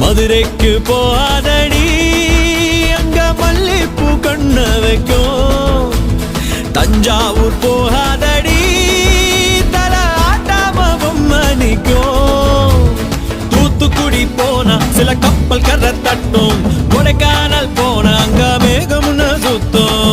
மதுரைக்கு போகாதடி அங்க மல்லிப்பூ கண்ண வைக்கும். தஞ்சாவூர் போகாதடி தல ஆட்டாம பொம்மை நிக்கும். தூத்துக்குடி போனா சில கப்பல் கரை தட்டும். கொடைக்கானல் போனா அங்க மேகம்னு சுத்தும்.